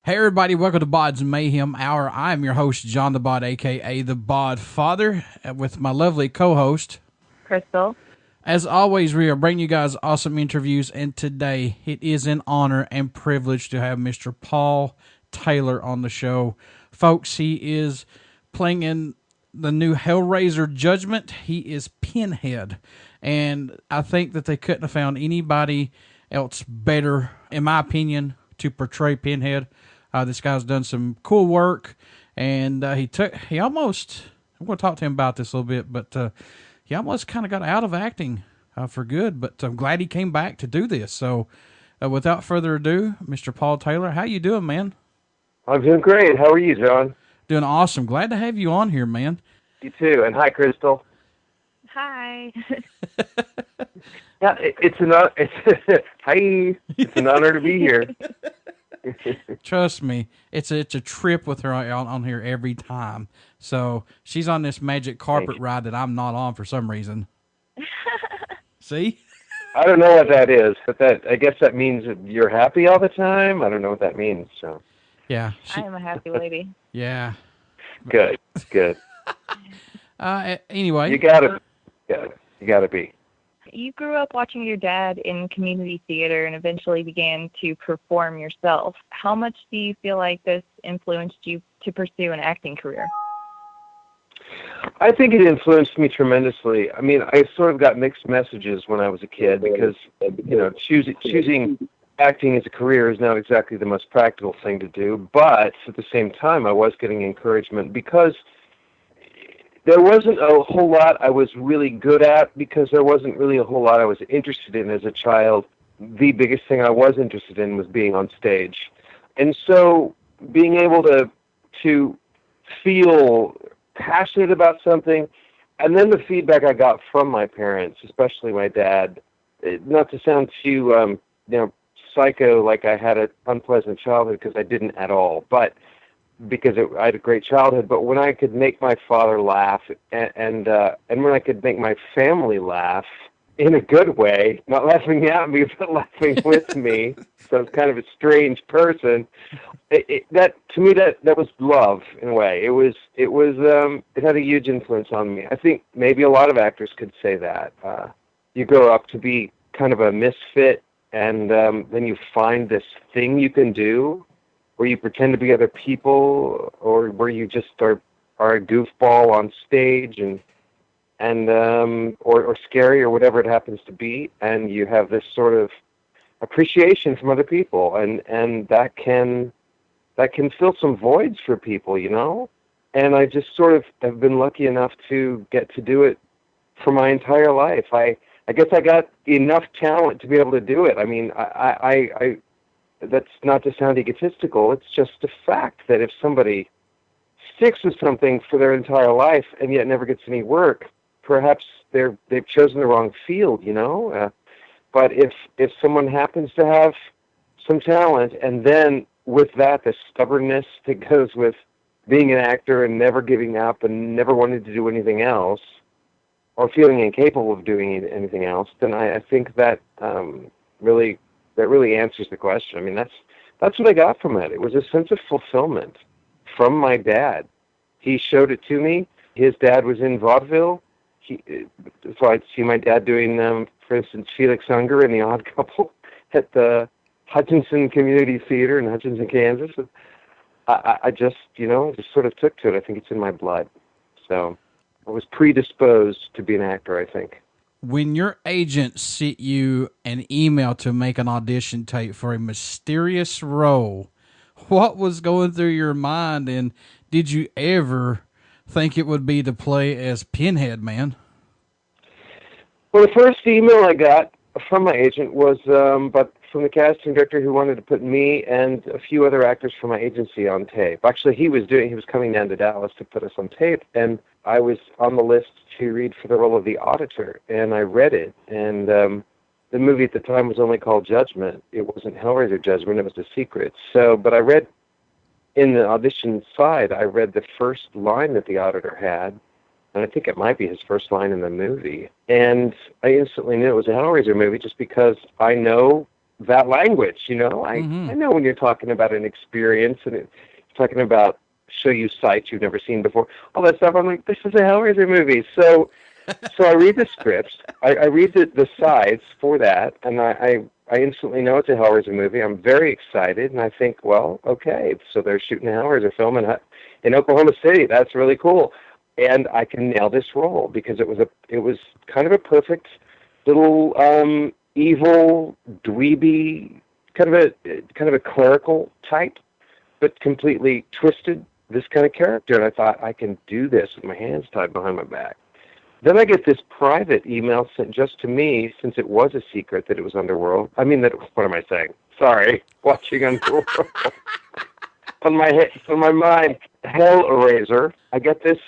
Hey everybody, welcome to BODS Mayhem Hour. I am your host, John the Bod, aka the Bod Father, with my lovely co-host, Krystal. As always, we are bringing you guys awesome interviews, and today it is an honor and privilege to have Mr. Paul Taylor on the show. Folks, he is playing in the new Hellraiser Judgment. He is Pinhead, and I think that they couldn't have found anybody else better, in my opinion, to portray Pinhead. This guy's done some cool work, and he almost, I'm going to talk to him about this a little bit, but he almost kind of got out of acting for good, but I'm glad he came back to do this. So without further ado, Mr. Paul Taylor, how you doing, man? I'm doing great. How are you, John? Doing awesome. Glad to have you on here, man. You too. And hi, Krystal. Hi. Yeah, it's an honor to be here. Trust me, it's a trip with her on here every time. So she's on this magic carpet ride that I'm not on for some reason. See? I don't know what that is, but I guess that means that you're happy all the time. I don't know what that means. So. Yeah. I am a happy lady. Yeah. Good. Anyway. You gotta be. You grew up watching your dad in community theater and eventually began to perform yourself. How much do you feel like this influenced you to pursue an acting career? I think it influenced me tremendously. I mean, I sort of got mixed messages when I was a kid because, choosing acting as a career is not exactly the most practical thing to do. But at the same time, I was getting encouragement because there wasn't a whole lot I was really good at because there wasn't really a whole lot I was interested in as a child. The biggest thing I was interested in was being on stage. And so being able to feel passionate about something, and then the feedback I got from my parents, especially my dad, not to sound too psycho, like I had an unpleasant childhood, because I didn't at all, but because I had a great childhood. But when I could make my father laugh, and when I could make my family laugh in a good way, not laughing at me, but laughing with me, so it's kind of a strange person. That to me, that was love in a way. It had a huge influence on me. I think maybe a lot of actors could say that. You grow up to be kind of a misfit, and then you find this thing you can do, where you pretend to be other people, or where you just are a goofball on stage, or scary, or whatever it happens to be, and you have this sort of appreciation from other people, and that can fill some voids for people, And I just sort of have been lucky enough to get to do it for my entire life. I guess I got enough talent to be able to do it. I mean, I that's not to sound egotistical. It's just a fact that if somebody sticks with something for their entire life and yet never gets any work, perhaps they've chosen the wrong field, But if someone happens to have some talent, and then with that, the stubbornness that goes with being an actor and never giving up and never wanting to do anything else, or feeling incapable of doing anything else, then I think that really answers the question. I mean, that's what I got from it. It was a sense of fulfillment from my dad. He showed it to me. His dad was in vaudeville. So I'd see my dad doing, for instance, Felix Unger and The Odd Couple at the Hutchinson Community Theater in Hutchinson, Kansas. I just sort of took to it. I think it's in my blood. So I was predisposed to be an actor, I think. When your agent sent you an email to make an audition tape for a mysterious role, what was going through your mind, and did you ever think it would be to play as Pinhead, man? Well, the first email I got from my agent was from the casting director, who wanted to put me and a few other actors from my agency on tape. Actually, he was coming down to Dallas to put us on tape, and I was on the list to read for the role of the auditor, and I read it, and the movie at the time was only called Judgment. It wasn't Hellraiser Judgment, it was The Secret. So, but I read, in the audition side, I read the first line that the auditor had, and I think it might be his first line in the movie. And I instantly knew it was a Hellraiser movie, just because I know that language, you know. I know when you're talking about an experience and you're talking about show you sights you've never seen before, all that stuff. I'm like, this is a Hellraiser movie. So I read the scripts, I read the sides for that, and I instantly know it's a Hellraiser movie. I'm very excited, and I think, well, okay, so they're shooting a Hellraiser film in Oklahoma City. That's really cool, and I can nail this role because it was kind of a perfect little evil, dweeby, kind of a clerical type, but completely twisted. This kind of character, and I thought I can do this with my hands tied behind my back. Then I get this private email sent just to me, since it was a secret that it was Underworld. I mean, what am I saying? Sorry, watching Underworld on my mind. Hellraiser. I get this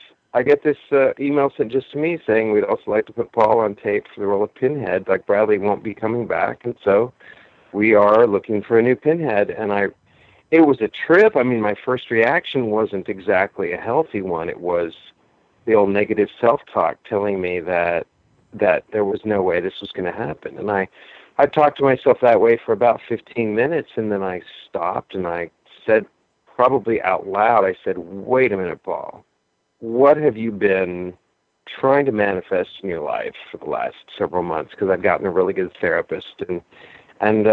email sent just to me saying we'd also like to put Paul on tape for the role of Pinhead. Like Bradley won't be coming back, and so we are looking for a new Pinhead. And it was a trip. I mean, my first reaction wasn't exactly a healthy one. It was the old negative self-talk telling me that there was no way this was going to happen. And I talked to myself that way for about 15 minutes, and then I stopped and I said, probably out loud, I said, wait a minute, Paul. What have you been trying to manifest in your life for the last several months? Because I've gotten a really good therapist, and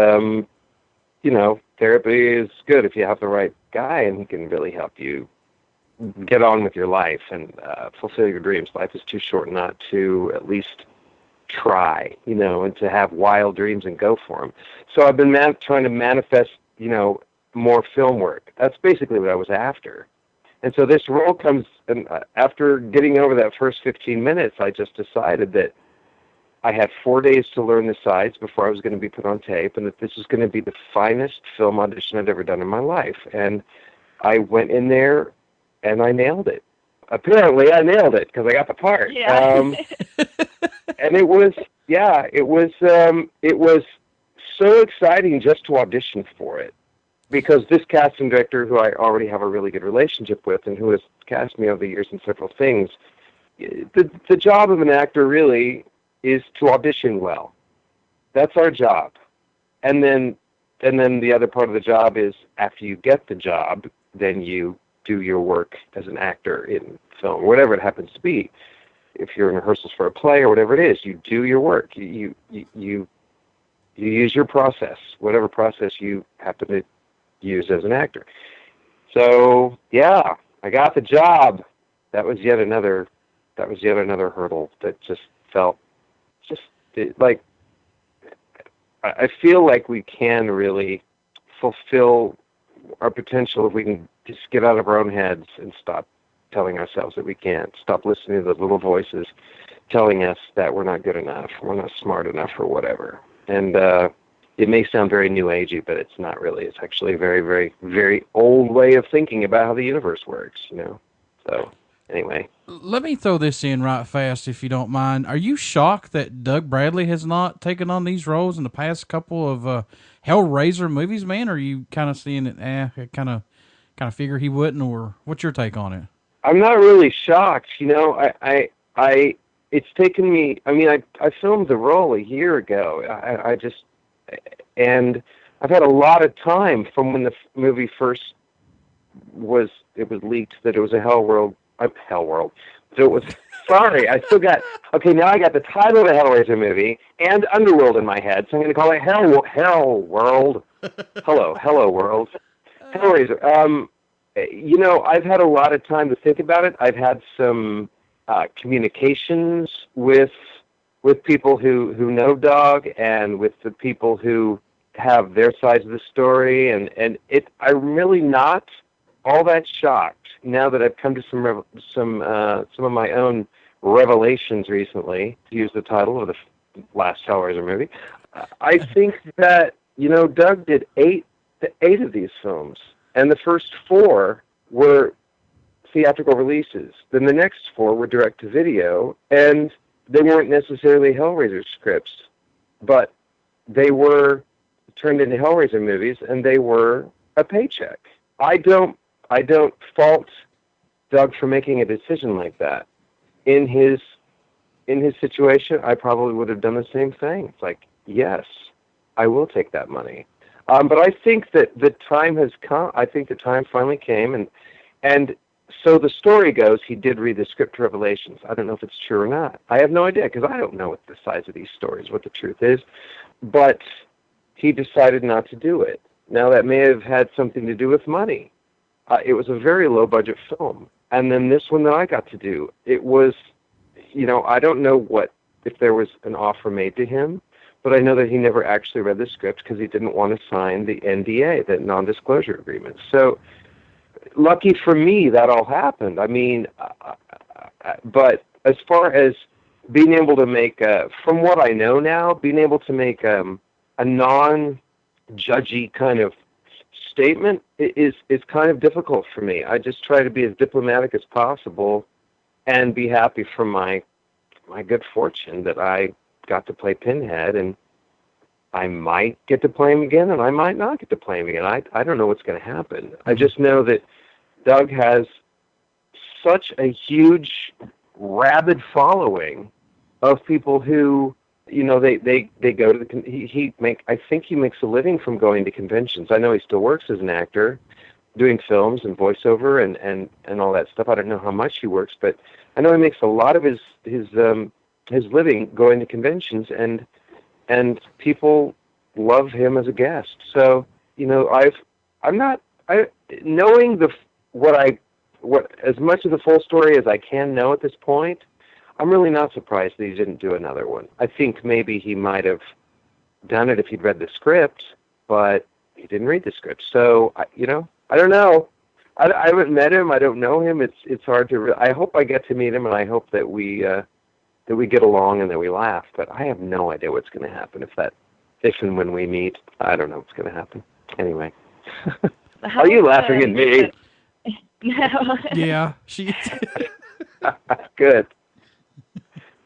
you know, therapy is good if you have the right guy, and he can really help you get on with your life and fulfill your dreams. Life is too short not to at least try, you know, and to have wild dreams and go for them. So I've been trying to manifest, you know, more film work. That's basically what I was after. And so this role comes, and after getting over that first 15 minutes, I just decided that I had 4 days to learn the sides before I was going to be put on tape, and that this was going to be the finest film audition I'd ever done in my life. And I went in there, and I nailed it. Apparently, I nailed it because I got the part. Yeah. And it was so exciting just to audition for it, because this casting director, who I already have a really good relationship with, and who has cast me over the years in several things, the job of an actor really is to audition well. That's our job. And then the other part of the job is, after you get the job, then you do your work as an actor in film, whatever it happens to be. If you're in rehearsals for a play or whatever it is, you do your work. You use your process, whatever process you happen to use as an actor. So yeah, I got the job. That was yet another hurdle that just felt like I feel like we can really fulfill our potential if we can just get out of our own heads and stop telling ourselves that we can't, stop listening to the little voices telling us that we're not good enough, we're not smart enough, or whatever. And it may sound very new agey, but it's not really. It's actually a very, very, very old way of thinking about how the universe works, you know. So anyway. Let me throw this in right fast, if you don't mind. Are you shocked that Doug Bradley has not taken on these roles in the past couple of Hellraiser movies, man? Or are you kind of seeing it, kind of figure he wouldn't, or what's your take on it? I'm not really shocked. You know, it's taken me, I mean, I filmed the role a year ago. And I've had a lot of time from when the movie first was leaked that it was a Hellworld. So it was, sorry, I still got, okay, now I got the title of the Hellraiser movie and Underworld in my head, so I'm going to call it Hellworld. Hello World. Hellraiser. You know, I've had a lot of time to think about it. I've had some communications with people who know Doug, and with the people who have their sides of the story, and I'm really not all that shocked now that I've come to some of my own revelations recently, to use the title of the last Hellraiser movie. I think that, you know, Doug did eight of these films, and the first 4 were theatrical releases. Then the next 4 were direct-to-video, and they weren't necessarily Hellraiser scripts, but they were turned into Hellraiser movies, and they were a paycheck. I don't fault Doug for making a decision like that. In his situation, I probably would have done the same thing. It's like, yes, I will take that money. But I think that the time has come. I think the time finally came, and so the story goes, he did read the script to Revelations. I don't know if it's true or not. I have no idea, because I don't know what the size of these stories, what the truth is. But he decided not to do it. Now, that may have had something to do with money. It was a very low-budget film. And then this one that I got to do, it was, I don't know if there was an offer made to him, but I know that he never actually read the script because he didn't want to sign the NDA, the non-disclosure agreement. So, lucky for me, that all happened. I mean, but as far as being able to make, from what I know now, being able to make a non-judgy kind of statement is kind of difficult for me. I just try to be as diplomatic as possible and be happy for my good fortune that I got to play Pinhead, and I might get to play him again, and I might not get to play him again. I don't know what's going to happen. I just know that Doug has such a huge, rabid following of people who, they go to the, I think he makes a living from going to conventions. I know he still works as an actor, doing films and voiceover and all that stuff. I don't know how much he works, but I know he makes a lot of his living going to conventions, and people love him as a guest. So, knowing what as much of the full story as I can know at this point, I'm really not surprised that he didn't do another one. I think maybe he might have done it if he'd read the script, but he didn't read the script. So, I don't know. I haven't met him. I don't know him. It's hard to. I hope I get to meet him, and I hope that we get along and that we laugh. But I have no idea what's going to happen if and when we meet. I don't know what's going to happen. Anyway, are you laughing at me? No. Yeah, she. Good.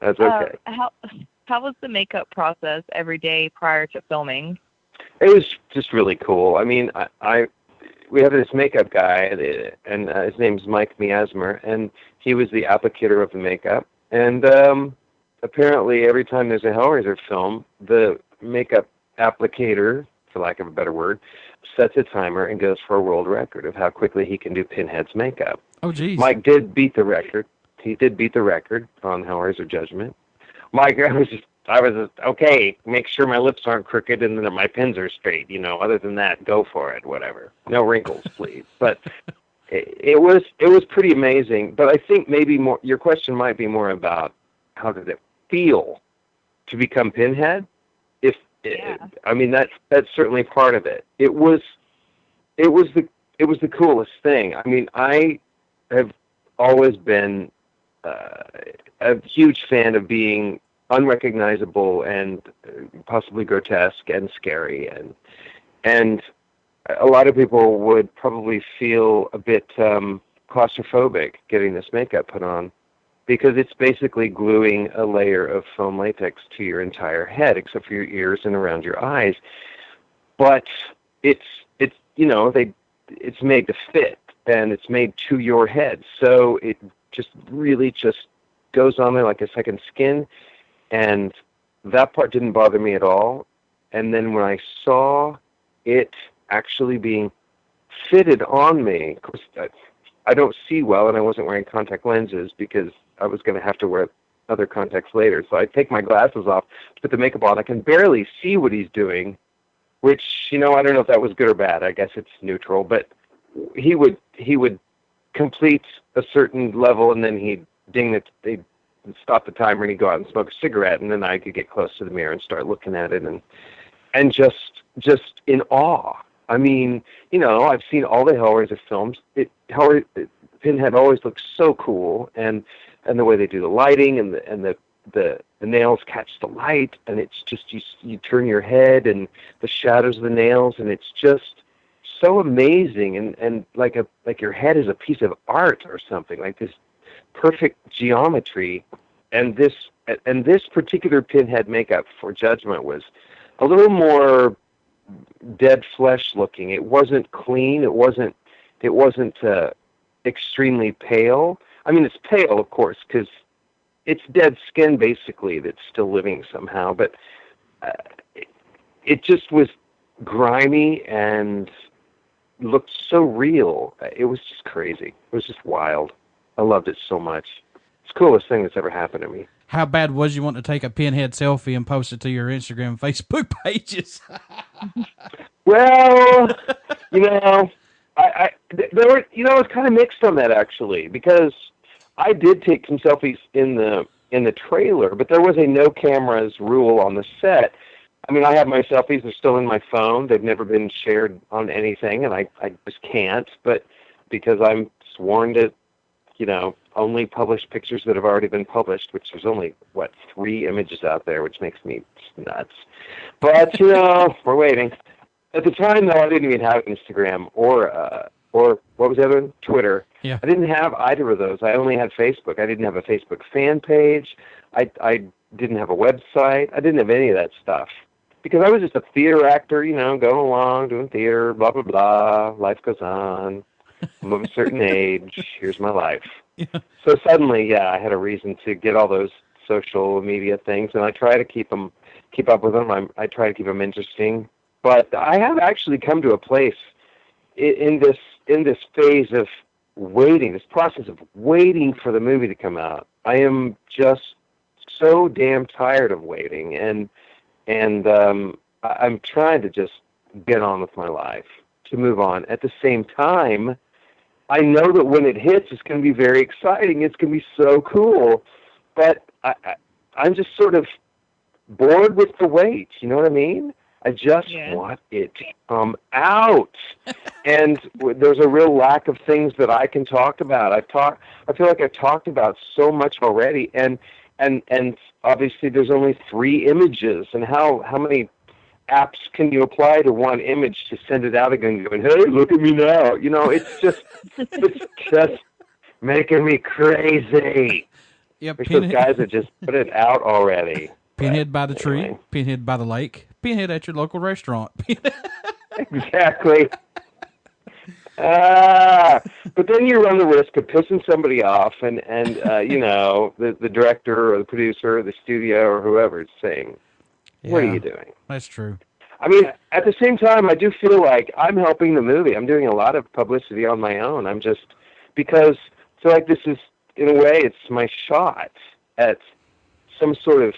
That's okay. How was the makeup process every day prior to filming? It was just really cool. I mean, we have this makeup guy, and his name's Mike Miasmer, and he was the applicator of the makeup. And apparently, every time there's a Hellraiser film, the makeup applicator, for lack of a better word, sets a timer and goes for a world record of how quickly he can do Pinhead's makeup. Oh, geez. Mike did beat the record. He did beat the record on Hellraiser Judgment. Mike, I was okay, make sure my lips aren't crooked and that my pins are straight. Other than that, go for it, whatever. No wrinkles, please. But it was pretty amazing. But I think maybe more, your question might be more about how did it feel to become Pinhead? I mean, that's certainly part of it. It was the coolest thing. I mean, I have always been a huge fan of being unrecognizable and possibly grotesque and scary, and a lot of people would probably feel a bit claustrophobic getting this makeup put on, because it's basically gluing a layer of foam latex to your entire head, except for your ears and around your eyes. But it's made to fit, and it's made to your head, so it just really just goes on there like a second skin, and that part didn't bother me at all. And then when I saw it actually being fitted on me, of course, I don't see well, and I wasn't wearing contact lenses because I was going to have to wear other contacts later. So I take my glasses off, put the makeup on. I can barely see what he's doing, which, I don't know if that was good or bad. I guess it's neutral. But he would complete a certain level, and then he'd they'd stop the timer, and he'd go out and smoke a cigarette, and then I could get close to the mirror and start looking at it, and just in awe. I mean, I've seen all the Hellraiser films. Pinhead always looks so cool, and the way they do the lighting and the nails catch the light, and it's just you turn your head and the shadows of the nails, and it's just so amazing, and like your head is a piece of art or something, like this perfect geometry. And this particular Pinhead makeup for Judgment was a little more dead flesh looking. It wasn't clean. It wasn't extremely pale. I mean, it's pale, of course, because it's dead skin basically that's still living somehow. But it just was grimy and looked so real. It was just crazy. It was just wild. I loved it so much. It's the coolest thing that's ever happened to me. How bad was you want to take a Pinhead selfie and post it to your Instagram and Facebook pages? Well, you know, there were, you know, it's kind of mixed on that actually, because I did take some selfies in the trailer, but there was a no cameras rule on the set. I mean, I have my selfies, they're still in my phone. They've never been shared on anything, and I just can't, but because I'm sworn to, you know, only publish pictures that have already been published, which there's only, 3 images out there, which makes me nuts. But, you know, we're waiting. At the time, though, I didn't even have Instagram or what was the other one? Twitter. Yeah. I didn't have either of those. I only had Facebook. I didn't have a Facebook fan page. I didn't have a website. I didn't have any of that stuff. Because I was just a theater actor, you know, going along, doing theater, blah, blah, blah. Life goes on. I'm of a certain age. Here's my life. Yeah. So suddenly, yeah, I had a reason to get all those social media things, and I try to keep up with them. I try to keep them interesting. But I have actually come to a place in this phase of waiting, this process of waiting for the movie to come out. I am just so damn tired of waiting, and I'm trying to just get on with my life, to move on. At the same time, I know that when it hits, it's going to be very exciting. It's going to be so cool, but I'm just sort of bored with the wait. You know what I mean? I just want it to come out. And there's a real lack of things that I can talk about. I feel like I've talked about so much already, and obviously there's only 3 images, and how many apps can you apply to one image to send it out again going, hey, look at me now? You know, it's just making me crazy. Yeah, There's those guys that just put it out already. Pinhead by the tree, Pinhead by the lake, Pinhead at your local restaurant. Exactly. But then you run the risk of pissing somebody off, and you know, the director or the producer or the studio or whoever is saying, what are you doing? That's true. I mean, at the same time, I do feel like I'm helping the movie. I'm doing a lot of publicity on my own. I'm just, because I feel like this is, in a way, it's my shot at some sort of,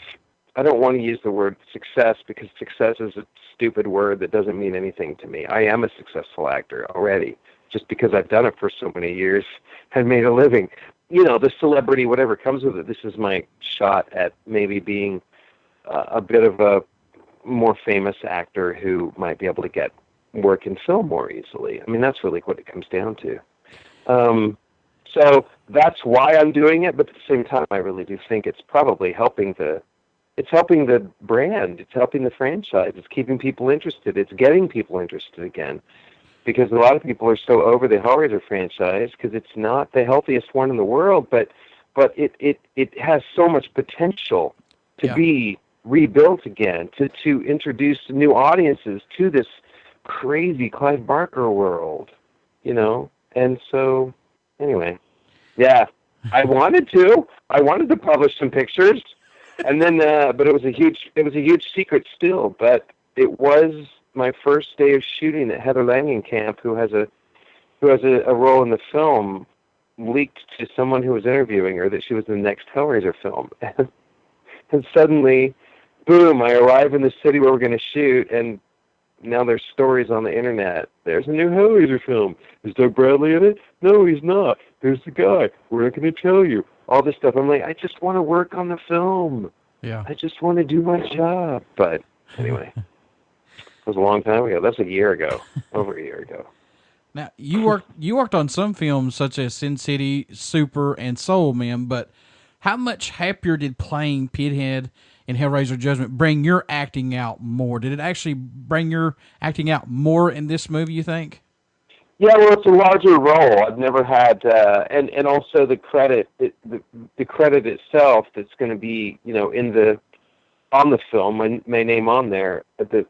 I don't want to use the word success, because success is a stupid word that doesn't mean anything to me. I am a successful actor already, just because I've done it for so many years and made a living. You know, the celebrity, whatever comes with it, this is my shot at maybe being a bit of a more famous actor who might be able to get work in film more easily. I mean, that's really what it comes down to. So that's why I'm doing it, but at the same time, I really do think it's probably helping the brand, it's helping the franchise, it's keeping people interested, it's getting people interested again, because a lot of people are so over the Hellraiser franchise because it's not the healthiest one in the world, but it has so much potential to be rebuilt again, to introduce new audiences to this crazy Clive Barker world, you know. And so, anyway, yeah, I wanted to publish some pictures, and then, but it was a huge secret still. But it was my first day of shooting that Heather Langenkamp, who has a role in the film, leaked to someone who was interviewing her that she was in the next Hellraiser film, and suddenly, boom! I arrive in the city where we're going to shoot, and now there's stories on the internet. There's a new Hellraiser film. Is Doug Bradley in it? No, he's not. There's the guy. We're not going to tell you. All this stuff. I'm like, I just want to work on the film. Yeah. I just want to do my job. But anyway, it was a long time ago. That's a year ago. Over a year ago. Now, you worked on some films such as Sin City, Super, and Soul Man, but how much happier did playing Pinhead in Hellraiser Judgment bring your acting out more? Did it actually bring your acting out more in this movie, you think? Yeah, well, it's a larger role. I've never had, and also the credit, the credit itself that's going to be, you know, on the film, my name on there at the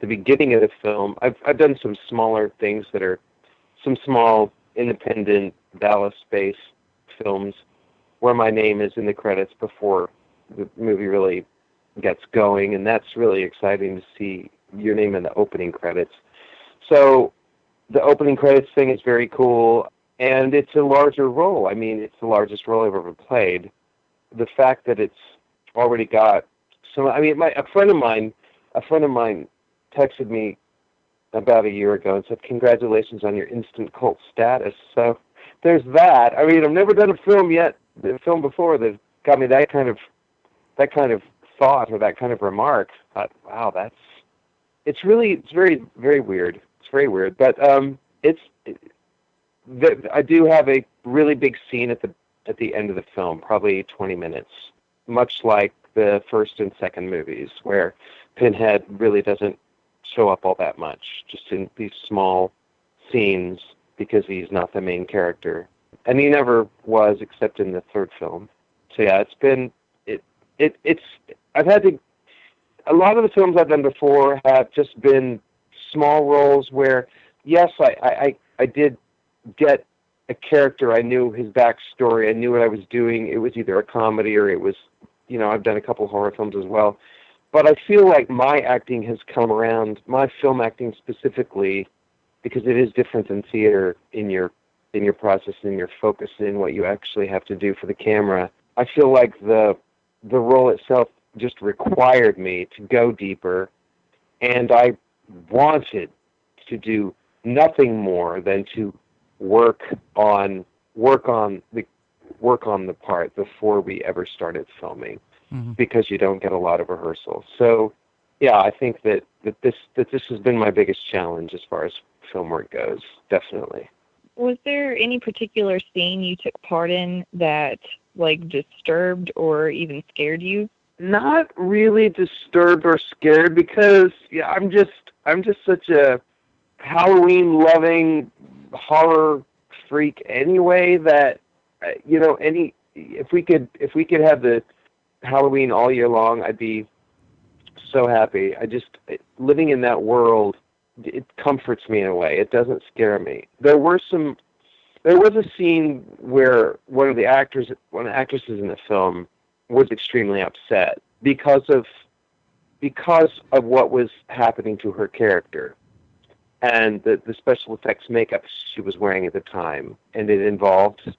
beginning of the film. I've done some smaller things that are some small independent Dallas-based films where my name is in the credits before the movie really gets going, and that's really exciting to see your name in the opening credits. So the opening credits thing is very cool, and it's a larger role. I mean, it's the largest role I've ever played. The fact that it's already got some. I mean, a friend of mine texted me about a year ago and said, "Congratulations on your instant cult status." So there's that. I mean, I've never done a film before that got me that kind of thought or that kind of remark. I thought, wow, it's very, very weird. It's very weird, but I do have a really big scene at the end of the film, probably 20 minutes, much like the first and second movies, where Pinhead really doesn't show up all that much, just in these small scenes because he's not the main character, and he never was except in the third film. So yeah, I've had to. A lot of the films I've done before have just been small roles where, yes, I did get a character. I knew his backstory. I knew what I was doing. It was either a comedy or it was, I've done a couple horror films as well. But I feel like my acting has come around, my film acting specifically, because it is different than theater in your process, in your focus, in what you actually have to do for the camera. I feel like the role itself just required me to go deeper, and I wanted to do nothing more than to work on the part before we ever started filming, because you don't get a lot of rehearsal. So yeah, I think that this has been my biggest challenge as far as film work goes, definitely. Was there any particular scene you took part in that disturbed or even scared you? Not really disturbed or scared, because I'm just such a Halloween loving horror freak anyway that if we could have the Halloween all year long, I'd be so happy. Living in that world, it comforts me in a way. It doesn't scare me. There was a scene where one of the actresses in the film was extremely upset because of what was happening to her character and the special effects makeup she was wearing at the time. And it involved, it's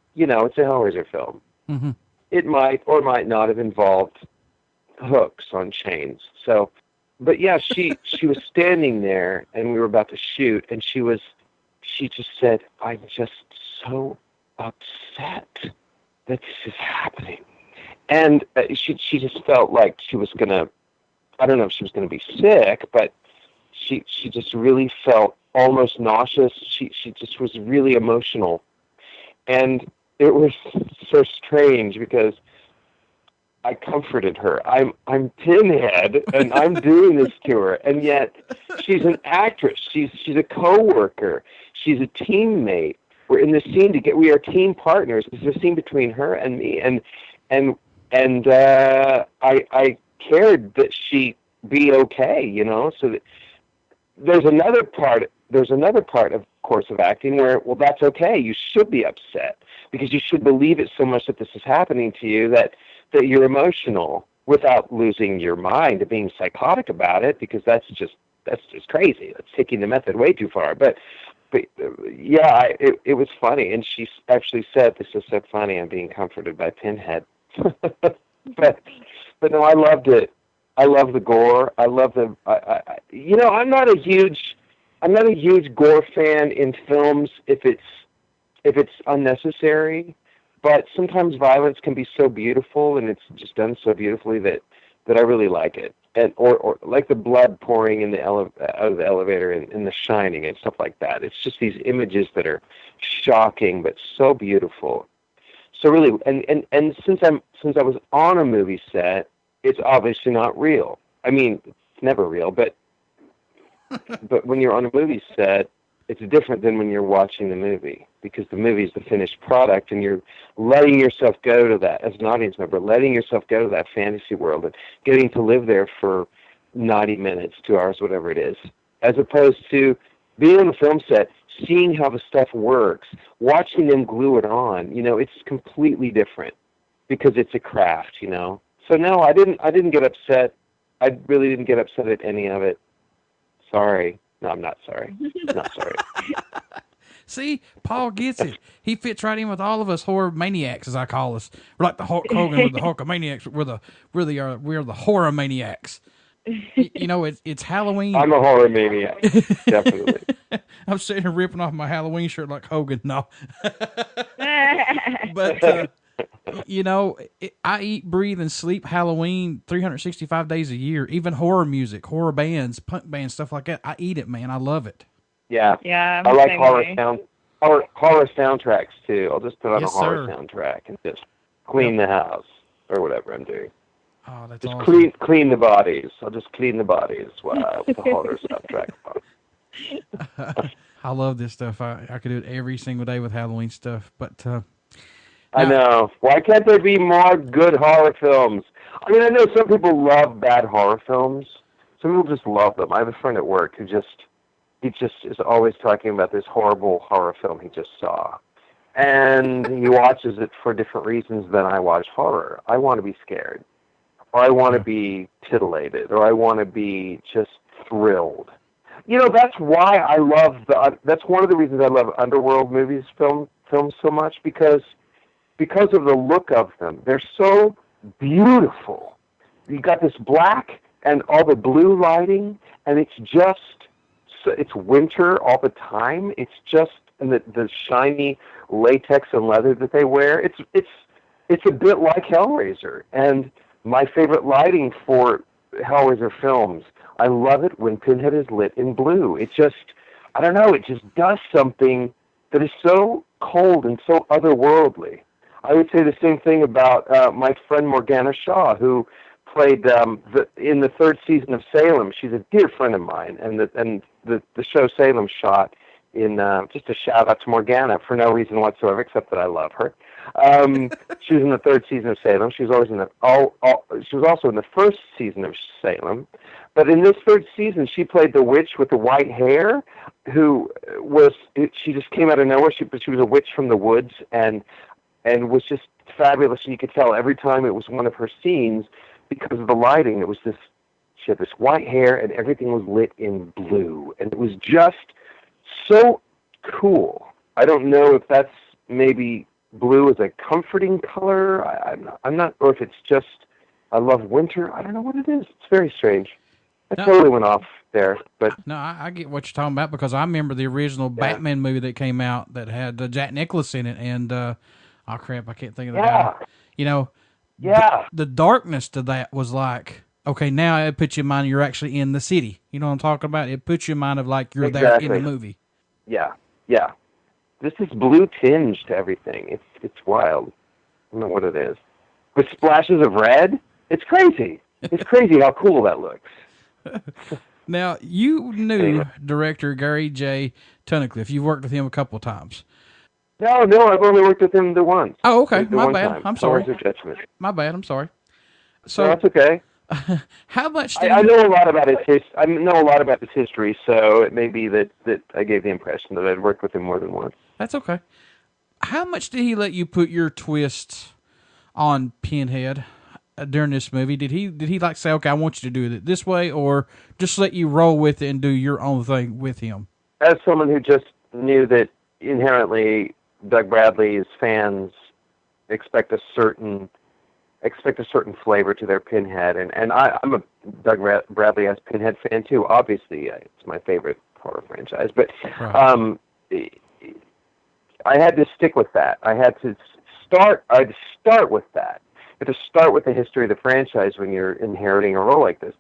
a Hellraiser film. Mm-hmm. It might or might not have involved hooks on chains. So, but yeah, she was standing there and we were about to shoot, and she just said, "I'm just so upset that this is happening." And she just felt like she was gonna, I don't know if she was gonna be sick, but she just really felt almost nauseous. She just was really emotional, and it was so strange because I comforted her. I'm Pinhead, and I'm doing this to her, and yet she's an actress. She's a coworker. She's a teammate. We're in this scene together. We are team partners. This is a scene between her and me, and I cared that she be okay, So that there's another part. Of course, of acting where, well, that's okay. You should be upset because you should believe it so much that this is happening to you that you're emotional without losing your mind and being psychotic about it, because that's just crazy. That's taking the method way too far. But yeah, it was funny, and she actually said, "This is so funny. I'm being comforted by Pinhead." but no, I loved it. I love the gore. I love the. I'm not a huge gore fan in films if it's unnecessary. But sometimes violence can be so beautiful, and it's just done so beautifully that I really like it. And or like the blood pouring in out of the elevator in The Shining and stuff like that. It's just these images that are shocking but so beautiful. So really, and since I was on a movie set, it's obviously not real. I mean, it's never real, but when you're on a movie set, it's different than when you're watching the movie, because the movie is the finished product, and you're letting yourself go to that, as an audience member, letting yourself go to that fantasy world and getting to live there for 90 minutes, 2 hours, whatever it is, as opposed to being on the film set, seeing how the stuff works, watching them glue it on. It's completely different because it's a craft, So no, I didn't get upset. I really didn't get upset at any of it. Sorry. No, I'm not sorry. Not sorry. See, Paul gets it. He fits right in with all of us horror maniacs, as I call us. We're like the Hulk Hogan with the Hulkamaniacs. We're the horror maniacs. You know, it's Halloween. I'm a horror maniac, definitely. I'm sitting here ripping off my Halloween shirt like Hogan. No, but you know, I eat, breathe, and sleep Halloween 365 days a year. Even horror music, horror bands, punk bands, stuff like that. I eat it, man. I love it. Yeah, Yeah, I like horror horror soundtracks too. I'll just put on Yes, a horror sir. soundtrack and just clean the house or whatever I'm doing. Oh, that's Just awesome. clean the bodies. I'll just clean the bodies while with the horror soundtrack on. I love this stuff. I could do it every single day with Halloween stuff. But I know. Why can't there be more good horror films? I mean, I know some people love bad horror films. Some people just love them. I have a friend at work who he is always talking about this horrible horror film he just saw. And he watches it for different reasons than I watch horror. I want to be scared. Or I want to be titillated. Or I want to be just thrilled. You know, that's why I love that's one of the reasons I love underworld films so much, because of the look of them. They're so beautiful. You got this black and all the blue lighting, and it's winter all the time. It's just and the shiny latex and leather that they wear. It's a bit like Hellraiser. And my favorite lighting for Hellraiser films, I love it when Pinhead is lit in blue. It just, I don't know, it just does something that is so cold and so otherworldly. I would say the same thing about my friend Morgana Shaw, who played in the third season of Salem. She's a dear friend of mine, and the show Salem shot in just a shout out to Morgana for no reason whatsoever except that I love her. She was in the third season of Salem. She was always in she was also in the first season of Salem, but in this third season she played the witch with the white hair, she just came out of nowhere. She was a witch from the woods and was just fabulous, and you could tell every time it was one of her scenes because of the lighting. It was she had this white hair and everything was lit in blue, and it was just so cool. I don't know if that's maybe blue is a comforting color. I'm not, or if it's just I love winter. I don't know what it is. It's very strange. I totally went off there, but no, I get what you're talking about, because I remember the original Batman movie that came out that had Jack Nicklaus in it, and oh crap, I can't think of the guy. You know, the darkness to that was like, okay, now it puts you in mind you're actually in the city. You know what I'm talking about? It puts you in mind of like you're there in the movie. Yeah. This is blue tinge to everything. It's wild. I don't know what it is. With splashes of red? It's crazy. It's crazy how cool that looks. Now, you knew director Gary J. Tunnicliffe. You've worked with him a couple of times. No, I've only worked with him the once. Oh, okay. My bad. Time. I'm sorry. Judgment. My bad. I'm sorry. So no, that's okay. How much? I know a lot about his history, so it may be that I gave the impression that I'd worked with him more than once. That's okay. How much did he let you put your twists on Pinhead during this movie? Did he like say, okay, I want you to do it this way, or just let you roll with it and do your own thing with him? As someone who just knew that inherently Doug Bradley's fans expect a certain flavor to their Pinhead, and I'm a Doug Bradley as Pinhead fan too. Obviously, it's my favorite horror franchise, but right. I had to stick with that. I had to start with that. You have to start with the history of the franchise when you're inheriting a role like this.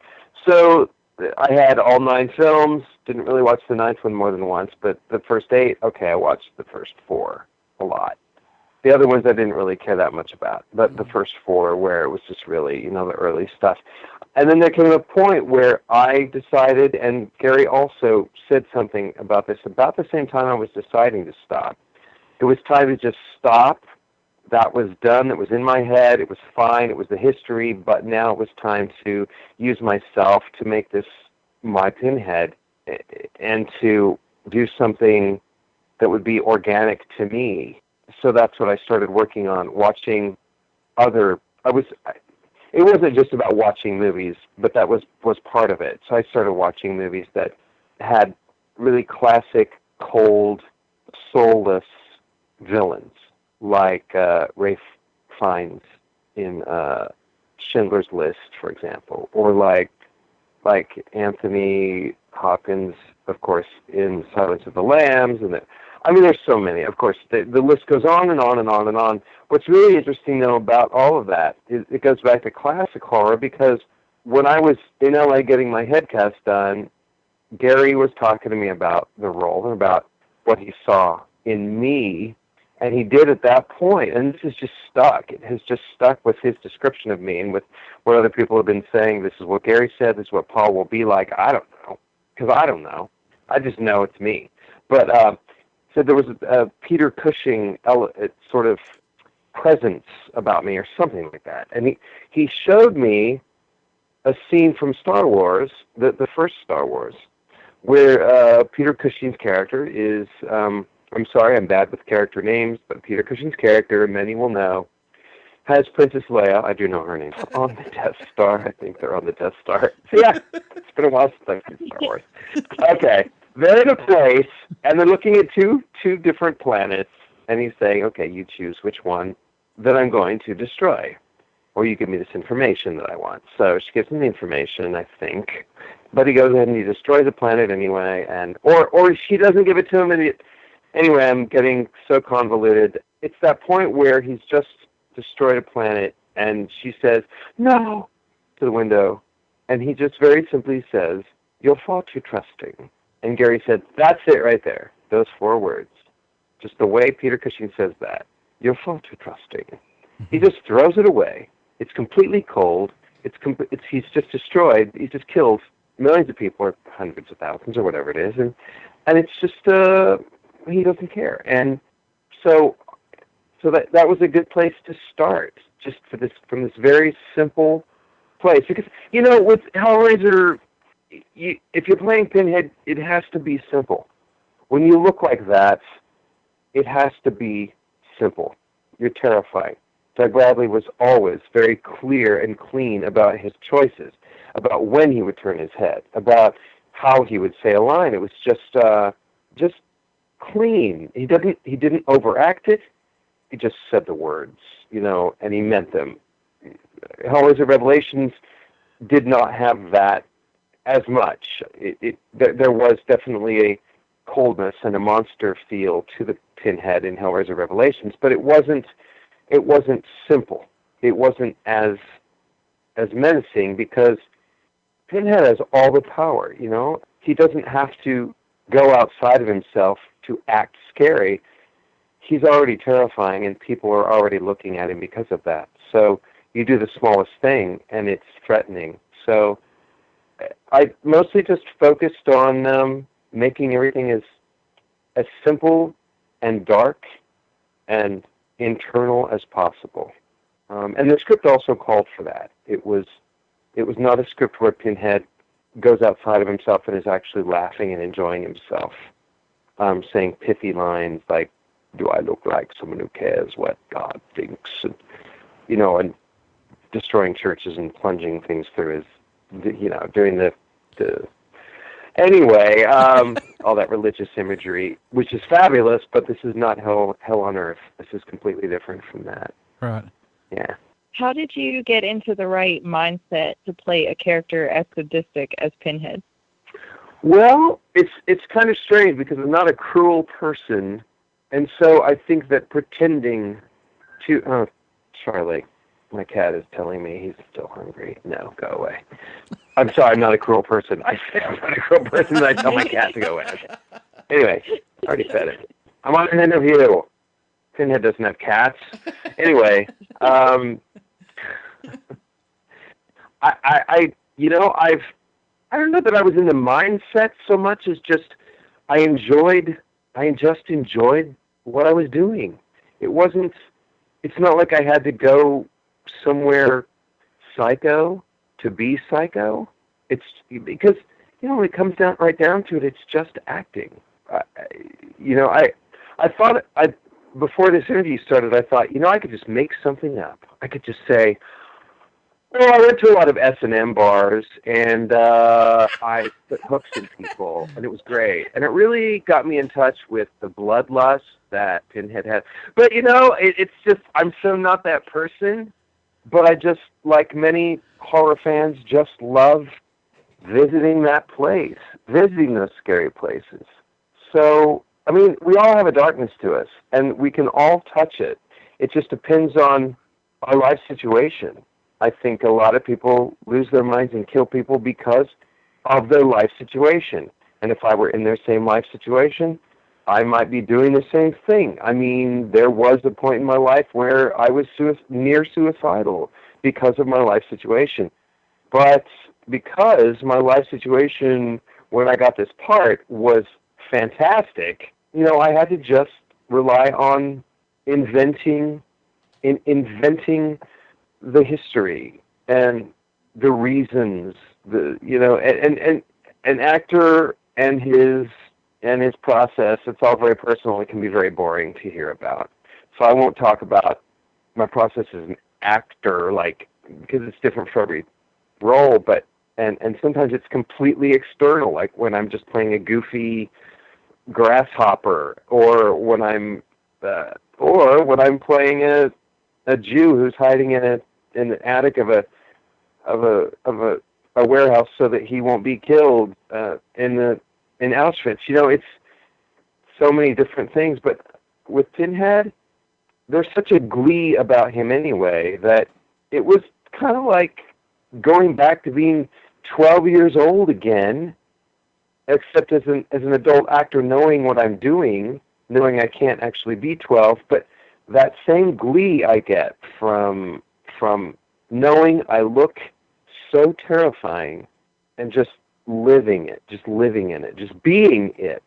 So I had all 9 films. Didn't really watch the 9th one more than once, but the first 8, okay, I watched the first 4 a lot. The other ones I didn't really care that much about, but the first 4 where it was just really, the early stuff. And then there came a point where I decided, and Gary also said something about this, about the same time I was deciding to stop. It was time to just stop. That was done. It was in my head. It was fine. It was the history, but now it was time to use myself to make this my Pinhead and to do something that would be organic to me. So that's what I started working on, watching it wasn't just about watching movies, but that was part of it. So I started watching movies that had really classic, cold, soulless villains, like Ralph Fiennes in Schindler's List, for example, or like Anthony Hopkins, of course, in Silence of the Lambs, and there's so many. Of course, the list goes on and on and on and on. What's really interesting, though, about all of that is it goes back to classic horror, because when I was in LA getting my head cast done, Gary was talking to me about the role and about what he saw in me, and he did at that point, and this is just stuck. It has just stuck with his description of me and with what other people have been saying. This is what Gary said, this is what Paul will be like. I don't know, because I don't know. I just know it's me. But so there was a Peter Cushing sort of presence about me or something like that. And he showed me a scene from Star Wars, the first Star Wars, where Peter Cushing's character is, I'm sorry, I'm bad with character names, but Peter Cushing's character, many will know, has Princess Leia, I do know her name, on the Death Star. I think they're on the Death Star. So yeah, it's been a while since I've seen Star Wars. Okay, they're in a place, and they're looking at two different planets, and he's saying, okay, you choose which one that I'm going to destroy, or you give me this information that I want. So she gives him the information, I think, but he goes ahead and he destroys the planet anyway, and or she doesn't give it to him, and anyway, I'm getting so convoluted. It's that point where he's just destroyed a planet, and she says, no, to the window, and he just very simply says, you're far too trusting. And Gary said, that's it right there, those 4 words. Just the way Peter Cushing says that. You're far too trusting. He just throws it away. It's completely cold. He's just destroyed. He's just killed millions of people, or hundreds of thousands, or whatever it is, and it's just he doesn't care. And so that was a good place to start, just from this very simple place. Because with Hellraiser, if you're playing Pinhead, it has to be simple. When you look like that, it has to be simple. You're terrifying. Doug Bradley was always very clear and clean about his choices, about when he would turn his head, about how he would say a line. It was just clean. He didn't overact it. He just said the words, and he meant them. Hellraiser Revelations did not have that as much. There was definitely a coldness and a monster feel to the Pinhead in Hellraiser Revelations, but it wasn't simple. It wasn't as menacing, because Pinhead has all the power, He doesn't have to go outside of himself to act scary. He's already terrifying, and people are already looking at him because of that. So you do the smallest thing, and it's threatening. So I mostly just focused on making everything as simple and dark and internal as possible. And the script also called for that. It was not a script where Pinhead goes outside of himself and is actually laughing and enjoying himself, saying pithy lines like, do I look like someone who cares what God thinks? And destroying churches and plunging things through doing the anyway, all that religious imagery, which is fabulous, but this is not hell on earth. This is completely different from that. Right. Yeah. How did you get into the right mindset to play a character as sadistic as Pinhead? Well, it's kind of strange, because I'm not a cruel person, and so I think that pretending to... Oh, Charlie, my cat is telling me he's still hungry. No, go away. I'm sorry, I'm not a cruel person. I say I'm not a cruel person, and I tell my cat to go away. Okay. Anyway, I already said it. I'm on an interview. Pinhead doesn't have cats. Anyway, I don't know that I was in the mindset so much as just I just enjoyed what I was doing. It's not like I had to go somewhere psycho to be psycho. It's because, when it comes right down to it, it's just acting. I thought, before this interview started, I thought, I could just make something up. I could just say, Well, I went to a lot of S&M bars, and I put hooks in people, and it was great. And it really got me in touch with the bloodlust that Pinhead had. But, it's just, I'm so not that person, but I just, like many horror fans, just love visiting that place, visiting those scary places. So, I mean, we all have a darkness to us, and we can all touch it. It just depends on our life situation. I think a lot of people lose their minds and kill people because of their life situation. And if I were in their same life situation, I might be doing the same thing. I mean, there was a point in my life where I was near suicidal because of my life situation. But because my life situation when I got this part was fantastic, I had to just rely on inventing the history and the reasons, an actor and his process. It's all very personal. It can be very boring to hear about. So I won't talk about my process as an actor, because it's different for every role. But and sometimes it's completely external, like when I'm just playing a goofy grasshopper, or when I'm playing a Jew who's hiding in the attic of a warehouse so that he won't be killed in Auschwitz. It's so many different things. But with Pinhead, there's such a glee about him anyway that it was kind of like going back to being 12 years old again, except as an adult actor, knowing what I'm doing, knowing I can't actually be 12, but that same glee I get from knowing I look so terrifying and just living it, just living in it, just being it.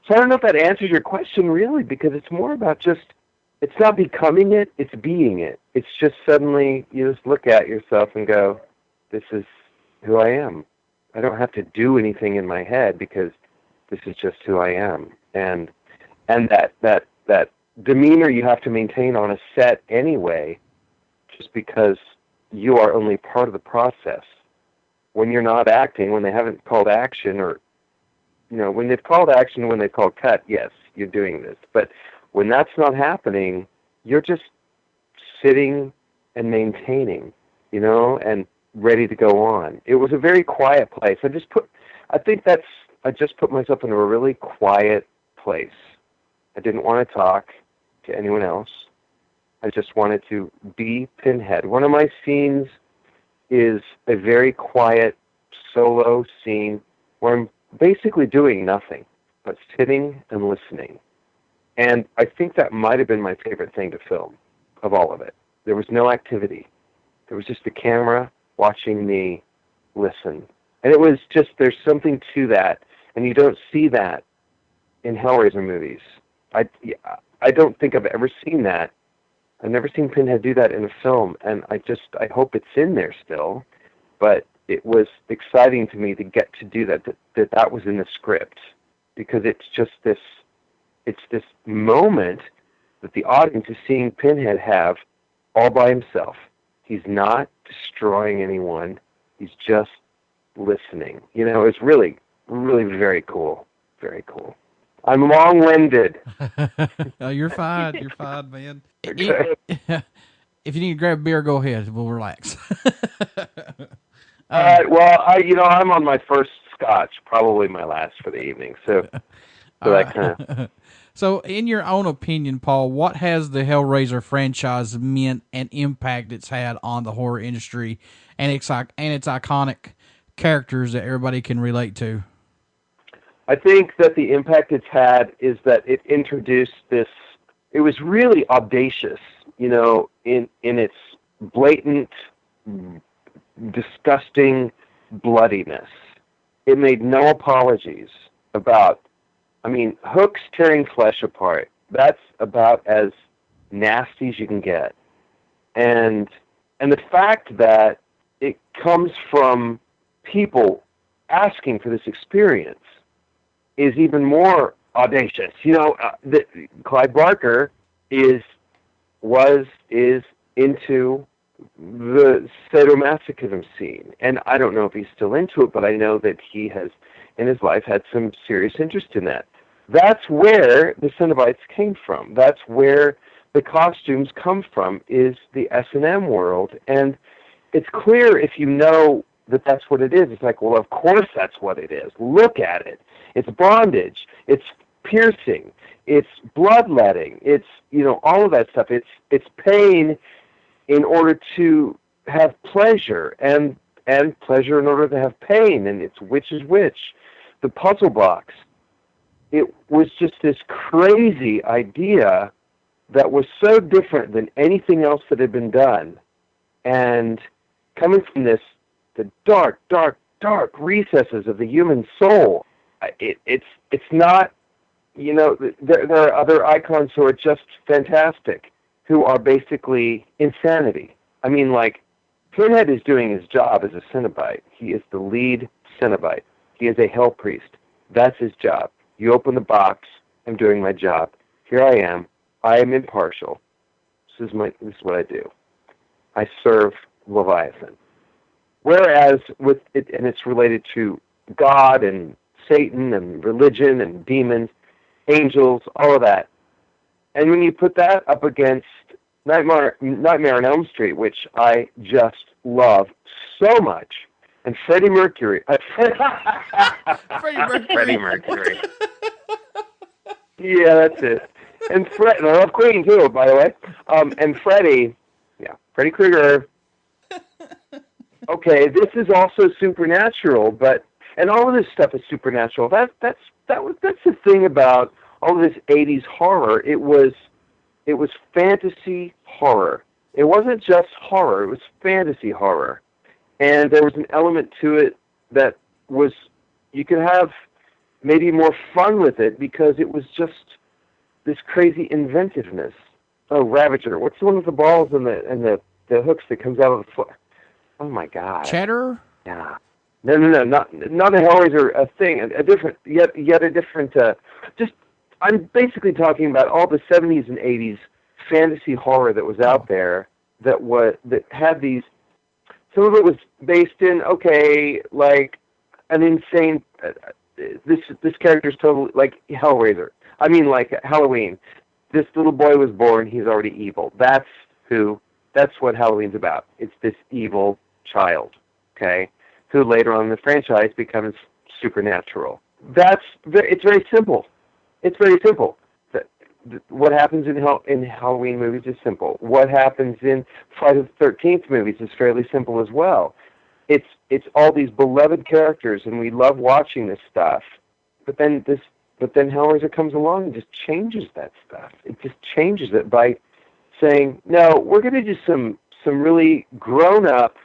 So I don't know if that answers your question really, because it's more about it's not becoming it, it's being it. It's just suddenly you just look at yourself and go, this is who I am. I don't have to do anything in my head because this is just who I am. And that demeanor you have to maintain on a set anyway, just because you are only part of the process. When you're not acting, when they haven't called action, or when they've called action, when they've called cut, yes, you're doing this. But when that's not happening, you're just sitting and maintaining, and ready to go on. It was a very quiet place. I just put myself in a really quiet place. I didn't want to talk to anyone else. I just wanted to be Pinhead. One of my scenes is a very quiet solo scene where I'm basically doing nothing but sitting and listening. And I think that might have been my favorite thing to film of all of it. There was no activity. There was just the camera watching me listen. And it was just, there's something to that. And you don't see that in Hellraiser movies. I don't think I've ever seen that. I've never seen Pinhead do that in a film, and I hope it's in there still. But it was exciting to me to get to do that was in the script, because it's just this moment that the audience is seeing Pinhead have all by himself. He's not destroying anyone. He's just listening. It's really, really very cool. Very cool. I'm long-winded. Oh, you're fine. You're fine, man. Okay. If you need to grab a beer, go ahead. We'll relax. All right. Well, I'm on my first scotch, probably my last for the evening. So that kind of. So, in your own opinion, Paul, what has the Hellraiser franchise meant and impact it's had on the horror industry and its iconic characters that everybody can relate to? I think that the impact it's had is that it introduced this. It was really audacious, in its blatant, disgusting bloodiness. It made no apologies about. Hooks tearing flesh apart. That's about as nasty as you can get, and the fact that it comes from people asking for this experience is even more audacious. Clive Barker is into the sadomasochism scene. And I don't know if he's still into it, but I know that he has, in his life, had some serious interest in that. That's where the Cenobites came from. That's where the costumes come from, is the S&M world. And it's clear if you know that that's what it is. It's like, well, of course that's what it is. Look at it. It's bondage. It's piercing. It's bloodletting. It's, all of that stuff. It's pain in order to have pleasure, and pleasure in order to have pain, and it's which is which. The puzzle box. It was just this crazy idea that was so different than anything else that had been done. And coming from the dark, dark, dark recesses of the human soul, it's not, there are other icons who are just fantastic, who are basically insanity. I mean, like, Pinhead is doing his job as a Cenobite. He is the lead Cenobite. He is a hell priest. That's his job. You open the box, I'm doing my job. Here I am. I am impartial. This is what I do. I serve Leviathan. Whereas with it, and it's related to God and Satan and religion and demons, angels, all of that. And when you put that up against Nightmare on Elm Street, which I just love so much, and Freddie Mercury. Freddie Mercury. Yeah, that's it. And I love Queen too, by the way. And Freddie Krueger. Okay, this is also supernatural, and all of this stuff is supernatural. That's the thing about all of this '80s horror. It was fantasy horror. It wasn't just horror. It was fantasy horror. And there was an element to it that was, you could have maybe more fun with it because it was just this crazy inventiveness. Oh, Ravager. What's the one with the balls and the hooks that comes out of the foot? Oh my God. Chatterer? Yeah. No, not a Hellraiser, a thing, a different, yet a different, I'm basically talking about all the 70s and 80s fantasy horror that was out there that had these. Some of it was based in like an insane. This character's totally like Hellraiser. I mean, like Halloween. This little boy was born. He's already evil. That's what Halloween's about. It's this evil child, who later on in the franchise becomes supernatural. It's very simple. It's very simple. What happens in Halloween movies is simple. What happens in Friday the 13th movies is fairly simple as well. It's all these beloved characters, and we love watching this stuff. But then Hellraiser comes along and just changes that stuff. It just changes it by saying, no, we're going to do some really grown-up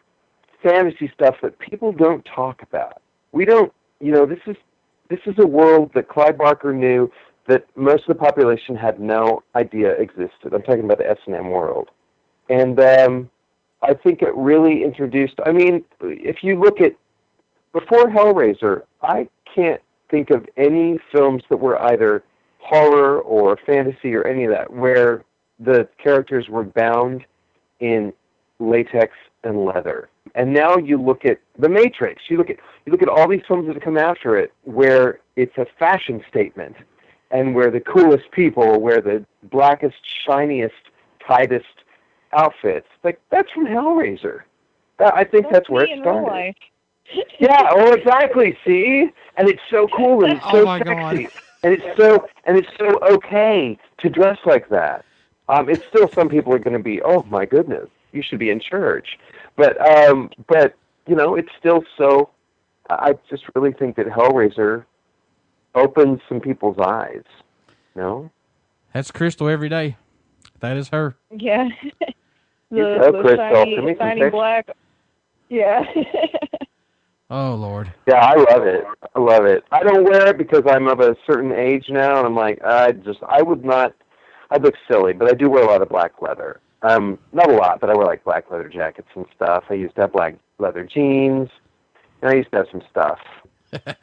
fantasy stuff that people don't talk about. We don't, this is a world that Clive Barker knew that most of the population had no idea existed. I'm talking about the S&M world. And I think it really introduced, if you look at, before Hellraiser, I can't think of any films that were either horror or fantasy or any of that, where the characters were bound in latex and leather. And now you look at The Matrix, you look at all these films that have come after it, where it's a fashion statement, and where the coolest people wear the blackest, shiniest, tightest outfits. Like, that's from Hellraiser. I think that's where it started. Yeah, exactly. See, and it's so cool and it's so sexy, and it's so okay to dress like that. It's still, some people are going to be, oh my goodness, you should be in church, but it's still so. I just really think that Hellraiser opens some people's eyes. No, that's Krystal every day. That is her. Yeah. the shiny black. Yeah. Oh, Lord. Yeah, I love it. I don't wear it because I'm of a certain age now, and I'm like, I'd look silly, but I do wear a lot of black leather. Not a lot, but I wear like black leather jackets and stuff. I used to have black leather jeans, and I used to have some stuff.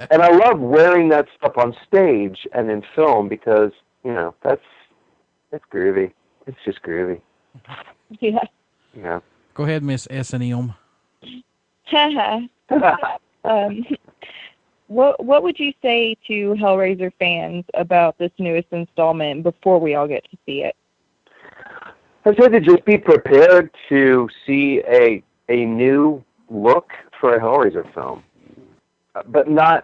And I love wearing that stuff on stage and in film because, that's groovy. It's just groovy. Yeah. Yeah. Go ahead, Miss S&M. What would you say to Hellraiser fans about this newest installment before we all get to see it? I'd say to just be prepared to see a new look for a Hellraiser film, but not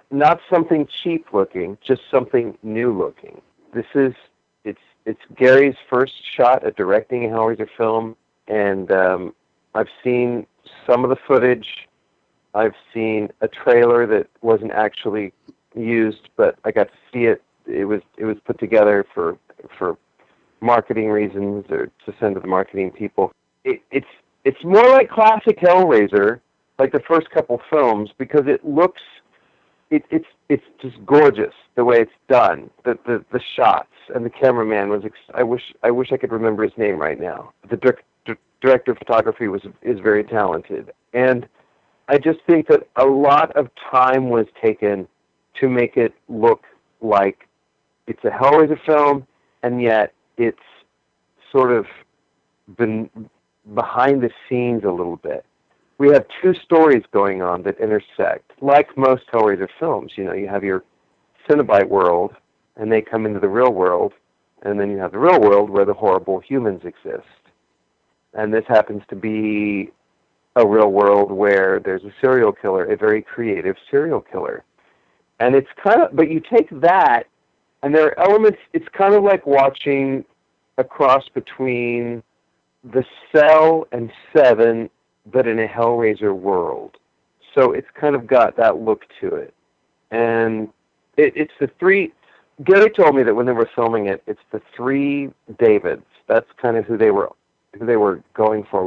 something cheap looking, just something new looking. It's Gary's first shot at directing a Hellraiser film, and I've seen some of the footage. I've seen a trailer that wasn't actually used, but I got to see it. It was put together for marketing reasons or to send to the marketing people. It's more like classic Hellraiser, like the first couple films, because it looks it's just gorgeous the way it's done. The shots, and the cameraman was. I wish I could remember his name right now. The director of photography is very talented, and I just think that a lot of time was taken to make it look like it's a Hellraiser film, and yet it's sort of been behind the scenes a little bit. We have two stories going on that intersect. Like most Hellraiser films, you have your Cenobite world, and they come into the real world, and then you have the real world where the horrible humans exist. And this happens to be a real world where there's a serial killer, a very creative serial killer. And it's but you take that, and there are elements, it's kind of like watching a cross between The Cell and Seven, but in a Hellraiser world. So it's kind of got that look to it. And it's the three, Gary told me that when they were filming it, it's the three Davids. That's kind of who they were going for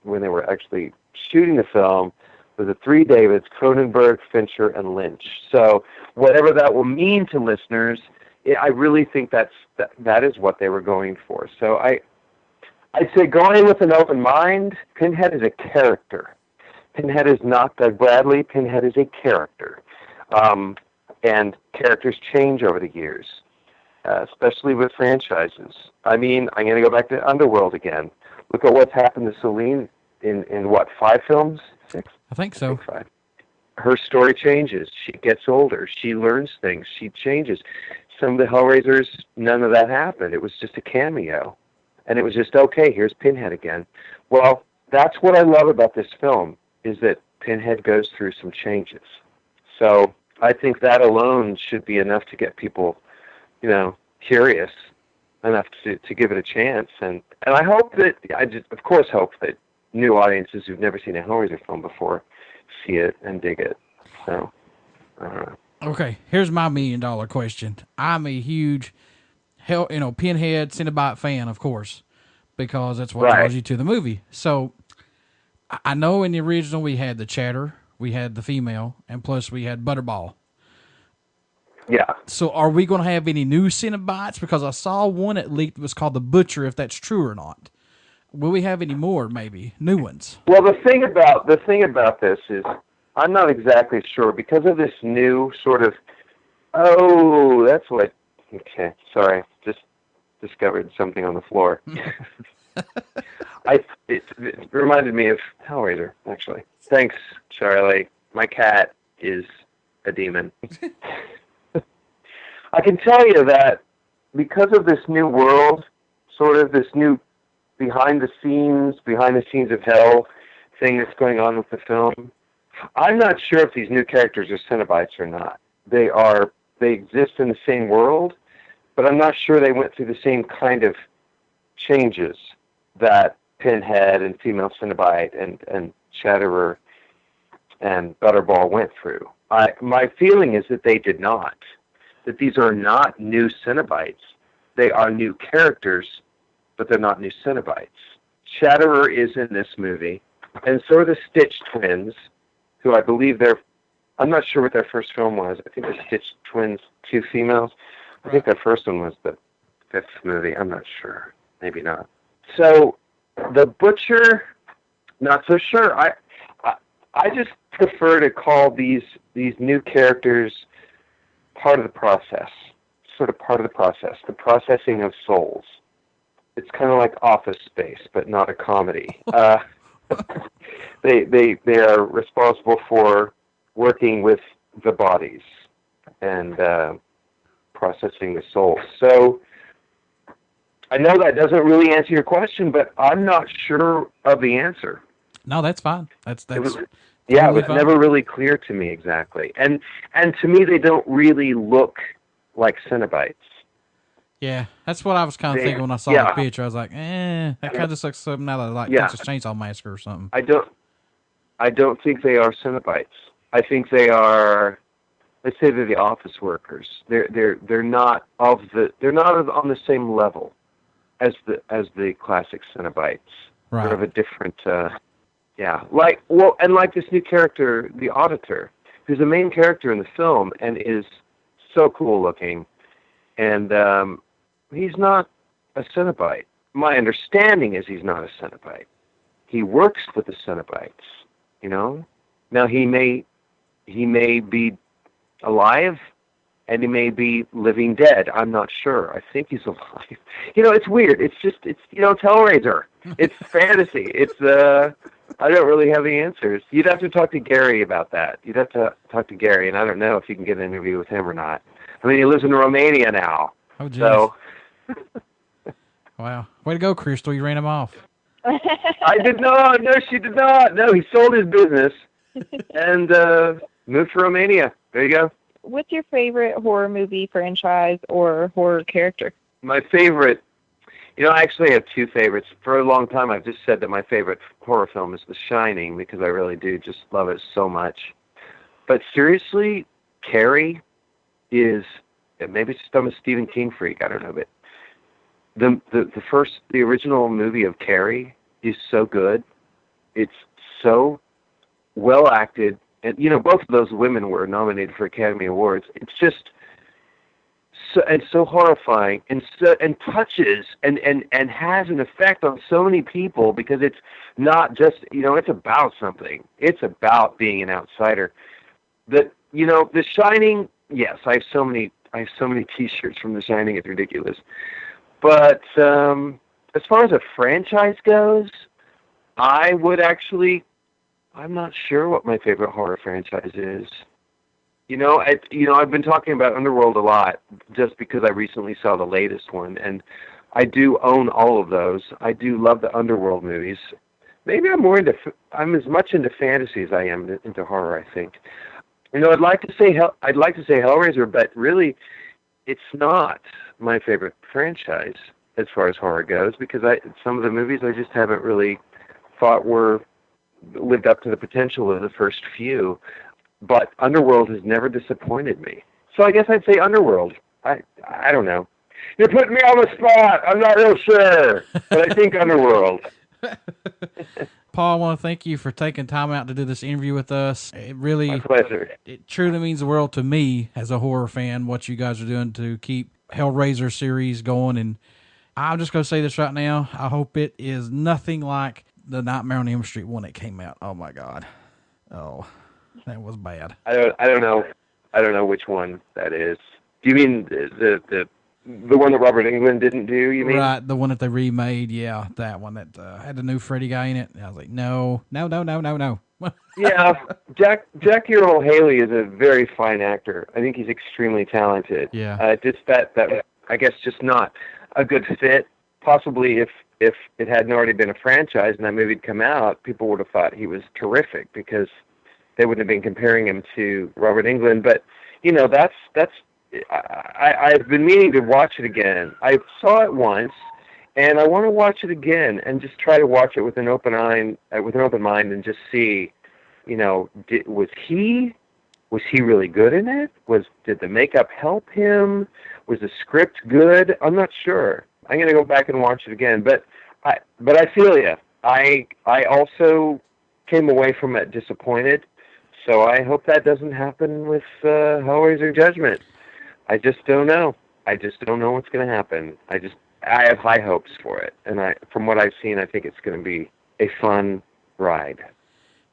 when they were actually shooting the film, was the three Davids: Cronenberg, Fincher, and Lynch. So whatever that will mean to listeners, I really think that is what they were going for. So I'd say go in with an open mind. Pinhead is a character. Pinhead is not Doug Bradley. Pinhead is a character. And characters change over the years, especially with franchises. I mean, I'm going to go back to Underworld again. Look at what's happened to Celine in what, 5 films? 6? I think so. 5. Her story changes. She gets older. She learns things. She changes. Some of the Hellraisers, none of that happened. It was just a cameo. And it was just, okay, here's Pinhead again. Well, that's what I love about this film, is that Pinhead goes through some changes. So I think that alone should be enough to get people, curious enough to give it a chance. And I hope that, of course hope that new audiences who've never seen a Hellraiser film before see it and dig it. So, I don't know. Okay, here's my $1 million question. I'm a huge Pinhead Cenobite fan, of course, because that's what draws you to the movie. So I know in the original we had the Chatter, we had the female, and plus we had Butterball. Yeah. So are we going to have any new Cenobites? Because I saw one that leaked that was called the Butcher, if that's true or not. Will we have any more, maybe, new ones? Well, the thing about this is I'm not exactly sure because of this new sort of, okay, sorry, just discovered something on the floor. It reminded me of Hellraiser, actually. Thanks, Charlie. My cat is a demon. I can tell you that because of this new world, sort of this new behind the scenes of hell thing that's going on with the film, I'm not sure if these new characters are Cenobites or not. They exist in the same world, but I'm not sure they went through the same kind of changes that Pinhead and female Cenobite and Chatterer and Butterball went through. My feeling is that they did not. That these are not new Cenobites. They are new characters, but they're not new Cenobites. Chatterer is in this movie, and so are the Stitch twins, who I believe I'm not sure what their first film was. I think the Stitch twins, 2 females. I think their first one was the 5th movie. I'm not sure. Maybe not. So the Butcher, not so sure. I just prefer to call these new characters part of the process, sort of part of the process, the processing of souls. It's kind of like Office Space, but not a comedy. They are responsible for working with the bodies and processing the souls. So I know that doesn't really answer your question, but I'm not sure of the answer. No, that's fine. That's it was totally fine. never really clear to me exactly. And to me, they don't really look like Cenobites. Yeah, that's what I was kind of thinking when I saw the picture. I was like, that kind of just looks something out of like Texas Chainsaw Massacre or something. I don't think they are Cenobites. I think they are. Let's say they're the office workers. They're not on the same level as the classic Cenobites. Right. They're of a different. Like this new character, the Auditor, who's the main character in the film and is so cool looking, and he's not a Cenobite. My understanding is he's not a Cenobite. He works with the Cenobites, you know? Now he may be alive and he may be living dead. I'm not sure. I think he's alive. You know, it's weird. It's Hellraiser. It's fantasy. It's I don't really have the answers. You'd have to talk to Gary about that. You'd have to talk to Gary, and I don't know if you can get an interview with him or not. I mean, he lives in Romania now. Oh, geez. So. Wow. Way to go, Krystal. You ran him off. I did not. No, she did not. No, he sold his business and moved to Romania. There you go. What's your favorite horror movie franchise or horror character? My favorite, I actually have two favorites. For a long time, I've just said that my favorite horror film is The Shining because I really do just love it so much. But seriously, Carrie is, maybe it's just I'm a Stephen King freak, I don't know, but the original movie of Carrie is so good. It's so well acted. And, both of those women were nominated for Academy Awards. It's just so horrifying and touches and has an effect on so many people because it's not just, it's about something. It's about being an outsider. The Shining, yes, I have so many T-shirts from The Shining, it's ridiculous. But as far as a franchise goes, I'm not sure what my favorite horror franchise is. I've been talking about Underworld a lot just because I recently saw the latest one, and I do own all of those. I do love the Underworld movies. Maybe I'm as much into fantasy as I am into horror, I think. I'd like to say Hellraiser, but really, it's not my favorite franchise as far as horror goes because some of the movies I just haven't really thought lived up to the potential of the first few. But Underworld has never disappointed me. So I guess I'd say Underworld. I don't know. You're putting me on the spot. I'm not real sure. But I think Underworld. Paul, I want to thank you for taking time out to do this interview with us. It really, my pleasure. It truly means the world to me as a horror fan, what you guys are doing to keep Hellraiser series going. And I'm just going to say this right now. I hope it is nothing like the Nightmare on Elm Street one that came out. Oh, my God. Oh, that was bad. I don't know. I don't know which one that is. Do you mean the one that Robert Englund didn't do, you mean? Right, the one that they remade, yeah, that one that had the new Freddy guy in it. And I was like, no. Yeah, Jack Earl Haley is a very fine actor. I think he's extremely talented. Yeah. Just that I guess just not a good fit. Possibly if it hadn't already been a franchise and that movie had come out, people would have thought he was terrific because they wouldn't have been comparing him to Robert Englund. But, I've been meaning to watch it again. I saw it once, and I want to watch it again and just try to watch it with an open mind and just see, was he really good in it? Did the makeup help him? Was the script good? I'm not sure. I'm going to go back and watch it again. But I feel you. I also came away from it disappointed. So I hope that doesn't happen with Hellraiser Judgment. I just don't know. I just don't know what's going to happen. I have high hopes for it. And from what I've seen, I think it's going to be a fun ride.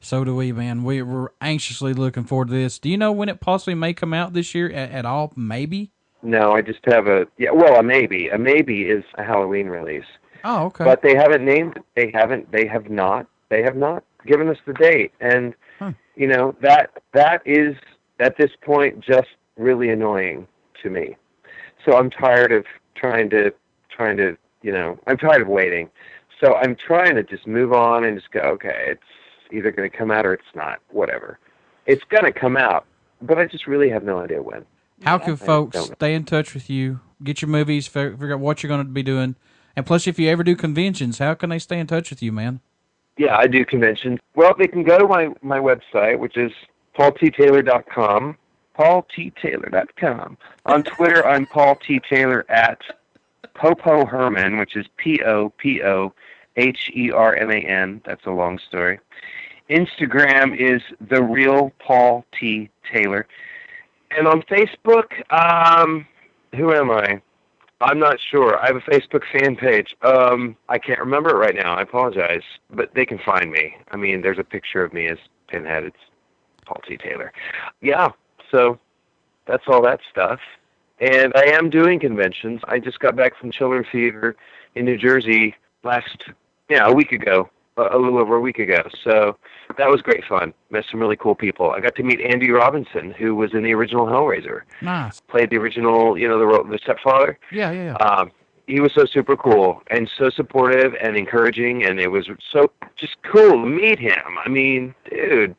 So do we, man. We're anxiously looking forward to this. Do you know when it possibly may come out this year at all? Maybe? No, I just have a maybe. A maybe is a Halloween release. Oh, okay. But they haven't named. They have not They have not given us the date, and Huh. that is at this point just really annoying to me. So I'm tired of trying to I'm tired of waiting. So I'm trying to just move on and just go, okay, it's either going to come out or it's not, whatever. It's going to come out, but I just really have no idea when. How can folks don't know. stay in touch with you, get your movies, figure out what you're going to be doing? And plus, if you ever do conventions, how can they stay in touch with you, man? Yeah, I do conventions. Well, they can go to my website, which is paulttaylor.com, paulttaylor.com. On Twitter, I'm Paul T. Taylor at Popo Herman, which is POPOHERMAN. That's a long story. Instagram is The Real Paul T. Taylor. And on Facebook, who am I? I'm not sure. I have a Facebook fan page. I can't remember it right now. I apologize. But they can find me. I mean, there's a picture of me as Pinhead. It's Paul T. Taylor. Yeah, so that's all that stuff. And I am doing conventions. I just got back from Children's Theater in New Jersey a week ago, a little over a week ago. So that was great fun. Met some really cool people. I got to meet Andy Robinson, who was in the original Hellraiser. Nice. Played the original, the stepfather. Yeah. He was so super cool and so supportive and encouraging, and it was so just cool to meet him. I mean, dude.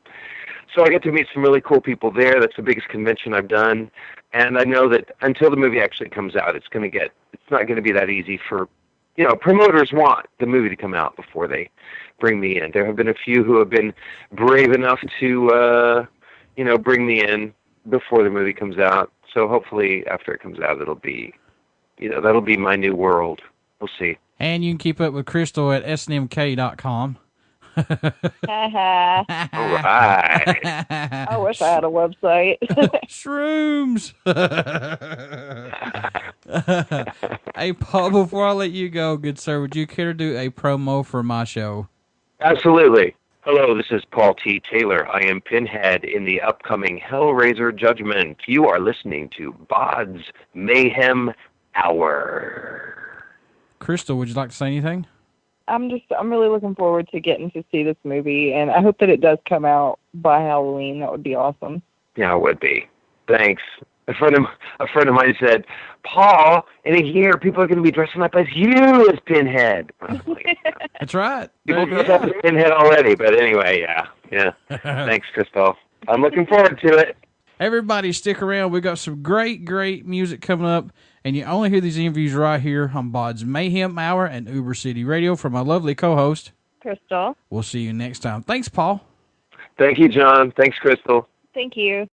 So I get to meet some really cool people there. That's the biggest convention I've done. And I know that until the movie actually comes out, it's not going to be that easy for, promoters want the movie to come out before they bring me in. There have been a few who have been brave enough to, bring me in before the movie comes out. So hopefully after it comes out, it'll be, that'll be my new world. We'll see. And you can keep up with Krystal at snmk.com. All right. I wish I had a website. Shrooms. Hey, Paul, before I let you go, good sir, would you care to do a promo for my show? Absolutely. Hello, this is Paul T. Taylor. I am Pinhead in the upcoming Hellraiser Judgment. You are listening to BODS Mayhem Hour. Krystal, would you like to say anything? I'm really looking forward to getting to see this movie, and I hope that it does come out by Halloween. That would be awesome. Yeah, it would be. Thanks. A friend of mine said, Paul, in a year, people are going to be dressing up as you as Pinhead. That's right. People dress up as Pinhead already, but anyway, yeah. Thanks, Krystal. I'm looking forward to it. Everybody stick around. We got some great music coming up, and you only hear these interviews right here on BODS Mayhem Hour and Uber City Radio from my lovely co-host, Krystal. We'll see you next time. Thanks, Paul. Thank you, John. Thanks, Krystal. Thank you.